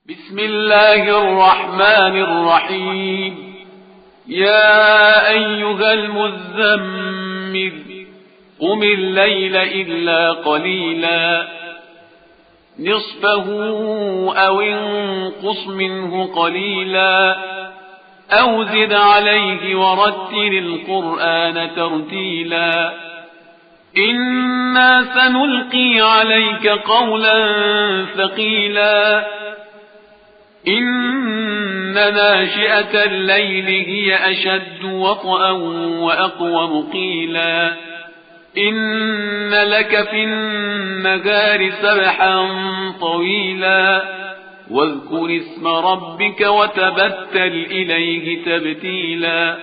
بسم الله الرحمن الرحيم. يا أيها المزمل قم الليل إلا قليلا نصفه أو انقص منه قليلا أو زد عليه ورتل القرآن ترتيلا إنا سنلقي عليك قولا ثقيلا إن ناشئة الليل هي أشد وطئا وأقوم قيلا إن لك في النهار سبحا طويلا واذكر اسم ربك وتبتل إليه تبتيلا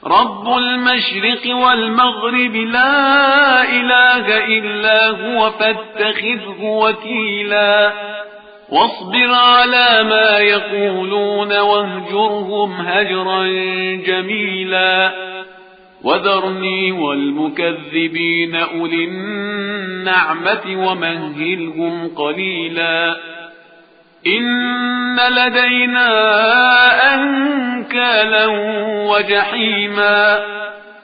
رب المشرق والمغرب لا إله إلا هو فاتخذه وكيلا واصبر على ما يقولون واهجرهم هجرا جميلا وذرني والمكذبين أولي النعمة ومهلهم قليلا إن لدينا أنكالا وجحيما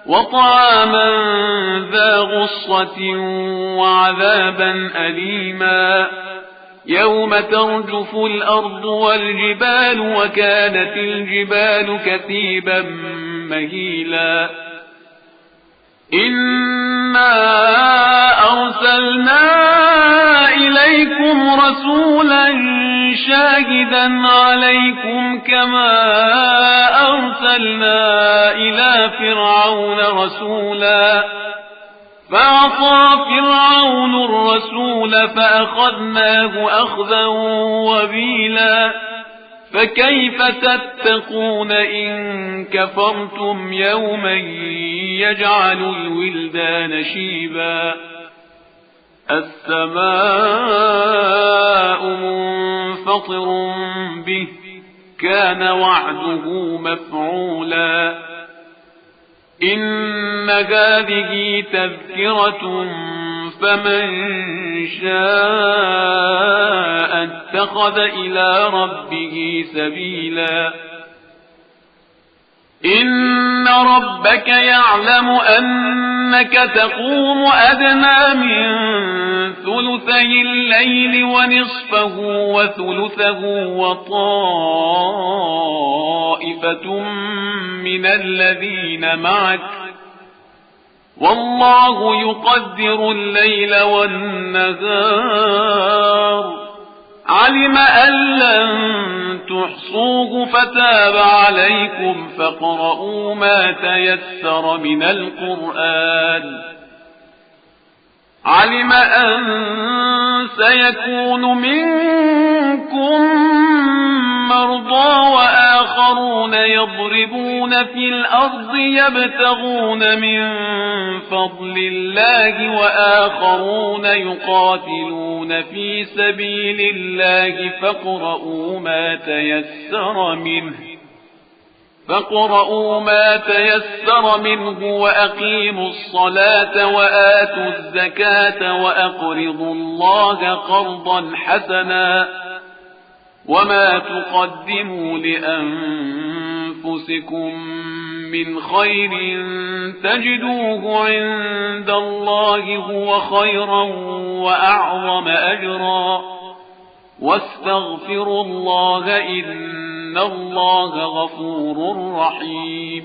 وطعاما ذا غصة وعذابا أليما يوم ترجف الأرض والجبال وكانت الجبال كثيبا مهيلا إنا أرسلنا إليكم رسولا شاهدا عليكم كما أرسلنا إلى فرعون رسولا فعصى فرعون الرسول فأخذناه أخذا وبيلا فكيف تتقون إن كفرتم يوما يجعل الولدان شيبا السماء منفطر به كان وعده مفعولا إن هذه تذكرة فمن شاء اتخذ إلى ربه سبيلا إن ربك يعلم أنك تقوم أدنى من ثلثي الليل ونصفه وثلثه وطائفة من الذين معك والله يقدر الليل والنهار علم أن لن تحصوه فتاب عليكم فاقرؤوا ما تيسر من القرآن علم أن سيكون منكم مرضى وآخرون يضربون في الأرض يبتغون من فضل الله وآخرون يقاتلون في سبيل الله فاقرؤوا ما تيسر منه وأقيموا الصلاة وآتوا الزكاة وأقرضوا الله قرضا حسنا وما تقدموا لأنفسكم من خير تجدوه عند الله هو خيرا وأعظم أجرا واستغفروا الله إن الله غفور رحيم